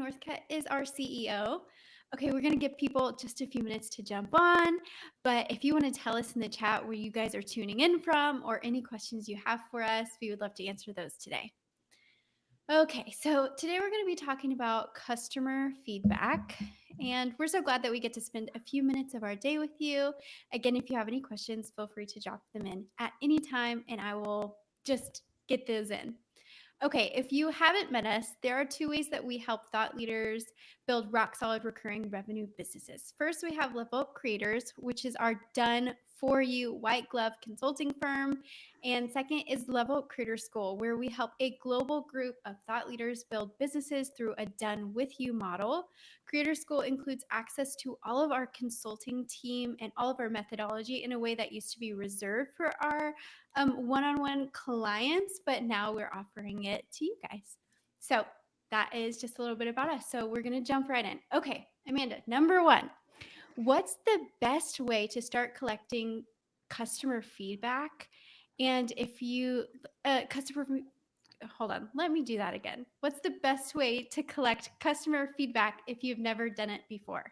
Northcutt is our CEO. Okay, we're going to give people just a few minutes to jump on. But if you want to tell us in the chat where you guys are tuning in from or any questions you have for us, we would love to answer those today. Okay, so today we're going to be talking about customer feedback. And we're so glad that we get to spend a few minutes of our day with you. Again, if you have any questions, feel free to drop them in at any time and I will just get those in. Okay, if you haven't met us, there are two ways that we help thought leaders build rock solid recurring revenue businesses. First, we have Level Up Creators, which is our done for you white glove consulting firm. And second is Level Up Creator School, where we help a global group of thought leaders build businesses through a done with you model. Creator School includes access to all of our consulting team and all of our methodology in a way that used to be reserved for our one-on-one clients, but now we're offering it to you guys. So that is just a little bit about us. So we're going to jump right in. Okay, Amanda, number one, what's the best way to start collecting customer feedback? And if you, hold on, let me do that again. What's the best way to collect customer feedback if you've never done it before?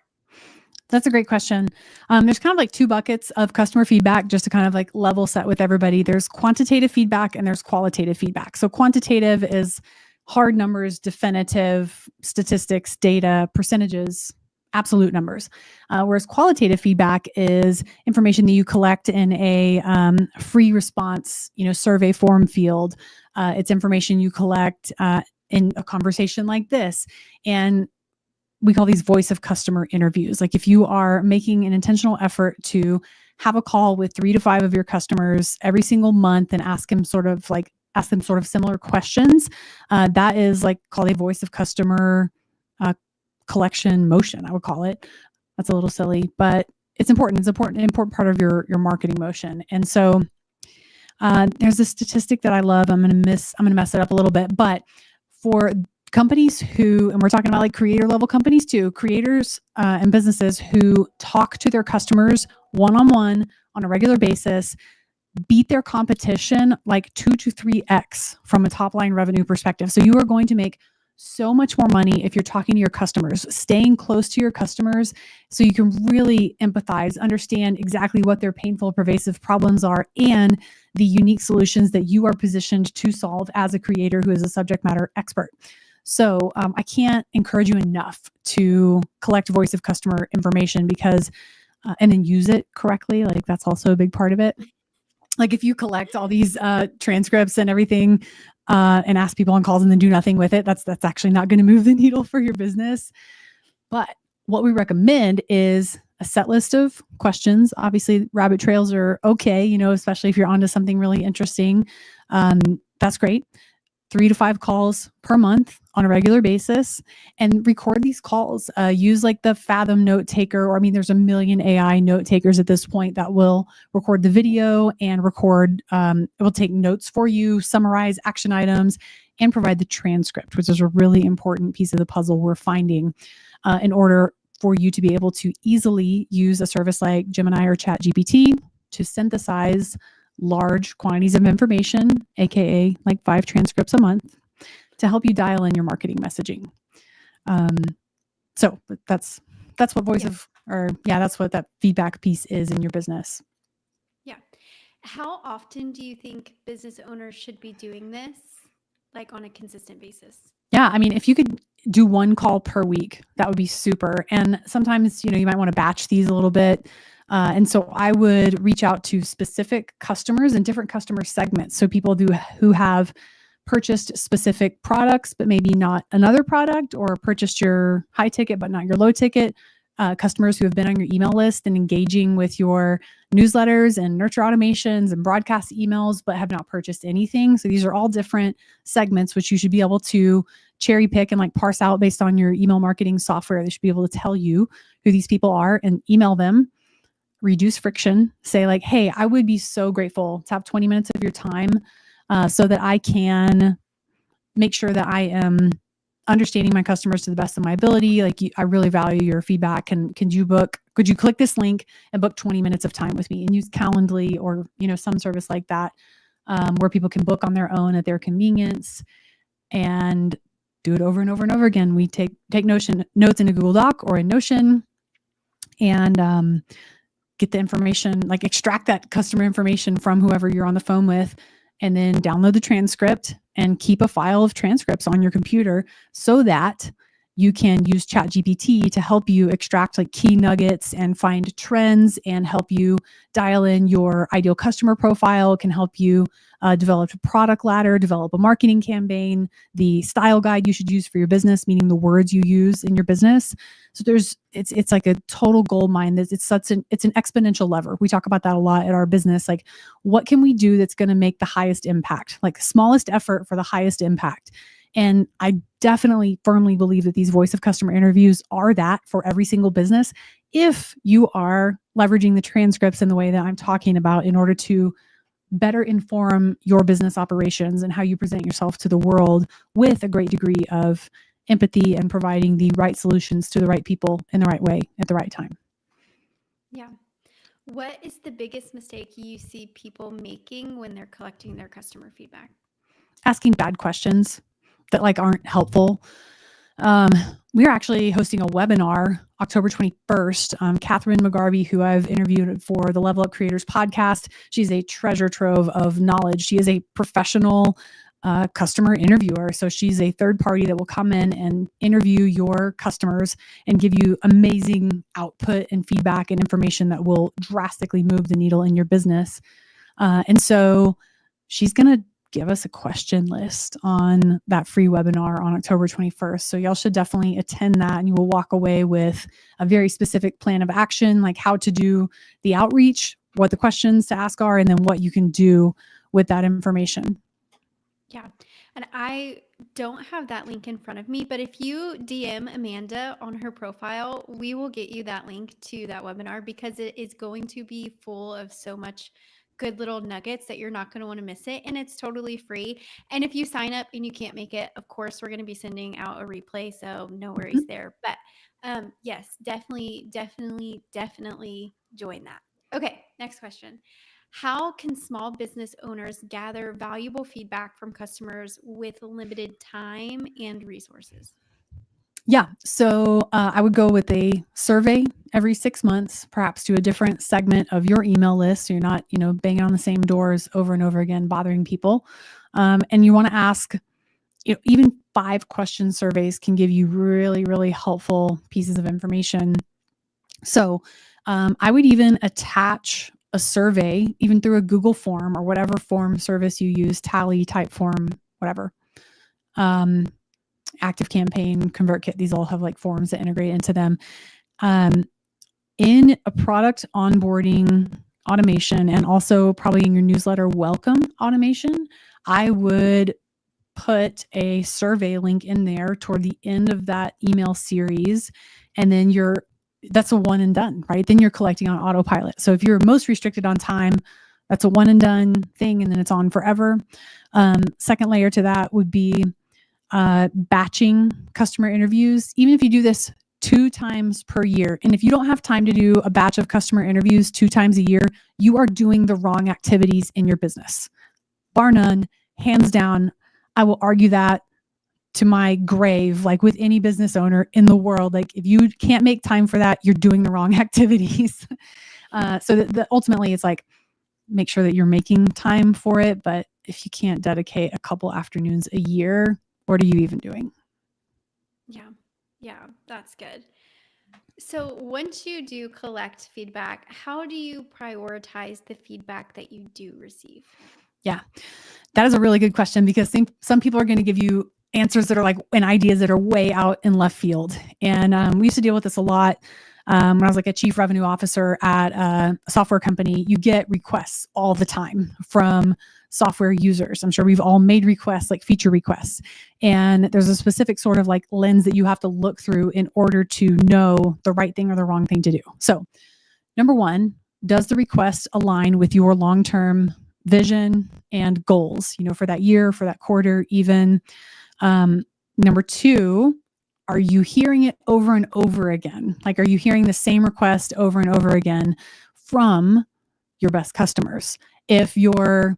That's a great question. There's kind of like two buckets of customer feedback, just to kind of like level set with everybody. There's quantitative feedback and there's qualitative feedback. So quantitative is hard numbers, definitive statistics, data, percentages, absolute numbers. Whereas qualitative feedback is information that you collect in a free response, survey form field. It's information you collect in a conversation like this. And we call these voice of customer interviews. Like if you are making an intentional effort to have a call with 3 to 5 of your customers every single month and ask them sort of similar questions, that is like called a voice of customer collection motion, I would call it. That's a little silly, but it's important. It's an important part of your marketing motion. And so there's a statistic that I love. I'm going to mess it up a little bit, but for companies who, and we're talking about like creator level companies too, creators and businesses who talk to their customers one-on-one on a regular basis, beat their competition like 2 to 3x from a top line revenue perspective. So you are going to make so much more money if you're talking to your customers, staying close to your customers so you can really empathize, understand exactly what their painful, pervasive problems are, and the unique solutions that you are positioned to solve as a creator who is a subject matter expert. So I can't encourage you enough to collect voice of customer information because, and then use it correctly. Like that's also a big part of it. Like if you collect all these transcripts and everything and ask people on calls and then do nothing with it, that's actually not going to move the needle for your business. But what we recommend is a set list of questions. Obviously, rabbit trails are okay, especially if you're onto something really interesting. That's great. 3 to 5 calls per month on a regular basis and record these calls. Use like the Fathom note taker, or there's a million AI note takers at this point that will record the video and it will take notes for you, summarize action items, and provide the transcript, which is a really important piece of the puzzle we're finding in order for you to be able to easily use a service like Gemini or ChatGPT to synthesize large quantities of information, aka like 5 transcripts a month, to help you dial in your marketing messaging. So that's what that's what that feedback piece is in your business. Yeah. How often do you think business owners should be doing this, like on a consistent basis? Yeah, if you could do 1 call per week, that would be super. And sometimes, you might want to batch these a little bit. And so I would reach out to specific customers and different customer segments. So people who have purchased specific products, but maybe not another product, or purchased your high ticket, but not your low ticket. Customers who have been on your email list and engaging with your newsletters and nurture automations and broadcast emails, but have not purchased anything. So these are all different segments, which you should be able to cherry pick and like parse out based on your email marketing software. They should be able to tell you who these people are and email them. Reduce friction. Say like, hey, I would be so grateful to have 20 minutes of your time so that I can make sure that I am understanding my customers to the best of my ability. Like I really value your feedback. Could you click this link and book 20 minutes of time with me, and use Calendly or, some service like that where people can book on their own at their convenience. And do it over and over and over again. We take notes in a Google Doc or in Notion, and get the information, like extract that customer information from whoever you're on the phone with, and then download the transcript and keep a file of transcripts on your computer so that you can use ChatGPT to help you extract like key nuggets and find trends and help you dial in your ideal customer profile, can help you develop a product ladder, develop a marketing campaign, the style guide you should use for your business, meaning the words you use in your business. So it's like a total gold mine. It's an exponential lever. We talk about that a lot at our business. Like, what can we do that's going to make the highest impact? Like smallest effort for the highest impact. And I definitely firmly believe that these voice of customer interviews are that for every single business, if you are leveraging the transcripts in the way that I'm talking about in order to better inform your business operations and how you present yourself to the world with a great degree of empathy and providing the right solutions to the right people in the right way at the right time. Yeah. What is the biggest mistake you see people making when they're collecting their customer feedback? Asking bad questions that like aren't helpful. We're actually hosting a webinar October 21st. Catherine McGarvey, who I've interviewed for the Level Up Creators podcast, she's a treasure trove of knowledge. She is a professional customer interviewer. So she's a third party that will come in and interview your customers and give you amazing output and feedback and information that will drastically move the needle in your business. And so she's going to give us a question list on that free webinar on October 21st. So y'all should definitely attend that, and you will walk away with a very specific plan of action, like how to do the outreach, what the questions to ask are, and then what you can do with that information. Yeah. And I don't have that link in front of me, but if you DM Amanda on her profile, we will get you that link to that webinar, because it is going to be full of so much good little nuggets that you're not going to want to miss it. And it's totally free. And if you sign up and you can't make it, of course, we're going to be sending out a replay. So no worries there. But yes, definitely join that. Okay. Next question. How can small business owners gather valuable feedback from customers with limited time and resources? Yeah. So I would go with a survey every 6 months, perhaps to a different segment of your email list. So you're not, banging on the same doors over and over again, bothering people. And you want to ask, even 5 question surveys can give you really, really helpful pieces of information. So I would even attach a survey, even through a Google form or whatever form service you use, Tally, Typeform, whatever. ActiveCampaign, ConvertKit, these all have like forms that integrate into them. In a product onboarding automation, and also probably in your newsletter welcome automation, I would put a survey link in there toward the end of that email series. And then that's a one and done, right? Then you're collecting on autopilot. So if you're most restricted on time, that's a one and done thing, and then it's on forever. Second layer to that would be batching customer interviews. Even if you do this 2 times per year, and if you don't have time to do a batch of customer interviews 2 times a year, you are doing the wrong activities in your business. Bar none, hands down. I will argue that to my grave, like with any business owner in the world. Like, if you can't make time for that, you're doing the wrong activities. So that ultimately it's like, make sure that you're making time for it. But if you can't dedicate a couple afternoons a year, what are you even doing? Yeah, that's good. So once you do collect feedback, how do you prioritize the feedback that you do receive? Yeah, that is a really good question, because some people are going to give you answers that are like, and ideas that are way out in left field. And we used to deal with this a lot. When I was like a chief revenue officer at a software company, you get requests all the time from software users. I'm sure we've all made requests, like feature requests. And there's a specific sort of like lens that you have to look through in order to know the right thing or the wrong thing to do. So number one, does the request align with your long-term vision and goals, for that year, for that quarter, even? Number two, are you hearing it over and over again? Like, are you hearing the same request over and over again from your best customers? If your,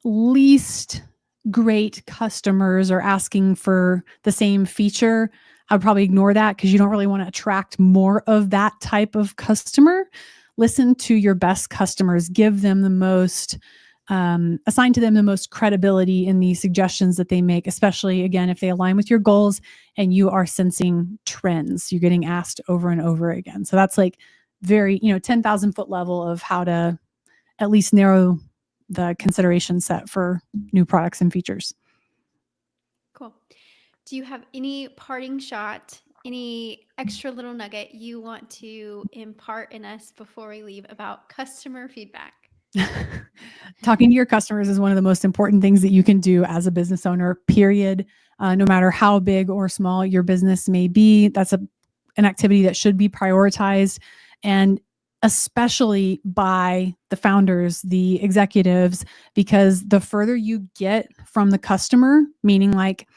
least great customers are asking for the same feature, I would probably ignore that because you don't really want to attract more of that type of customer. Listen to your best customers, give them the most, assign to them the most credibility in the suggestions that they make, especially again, if they align with your goals and you are sensing trends, you're getting asked over and over again. So that's like very, 10,000 foot level of how to at least narrow the consideration set for new products and features. Cool. Do you have any parting shot, any extra little nugget you want to impart in us before we leave about customer feedback? Talking to your customers is one of the most important things that you can do as a business owner, period. No matter how big or small your business may be, that's an activity that should be prioritized, and especially by the founders, the executives, because the further you get from the customer, meaning like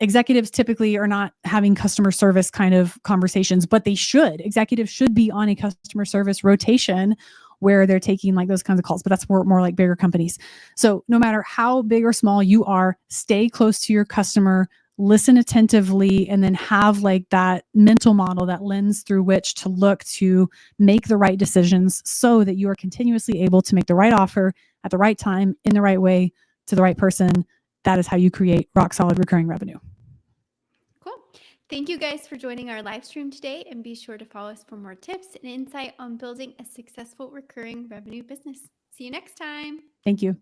executives typically are not having customer service kind of conversations, but they should. Executives should be on a customer service rotation where they're taking like those kinds of calls, but that's more like bigger companies. So no matter how big or small you are, stay close to your customer, listen attentively, and then have like that mental model, that lens through which to look to make the right decisions so that you are continuously able to make the right offer at the right time, in the right way, to the right person. That is how you create rock solid recurring revenue. Cool. Thank you guys for joining our live stream today, and be sure to follow us for more tips and insight on building a successful recurring revenue business. See you next time. Thank you.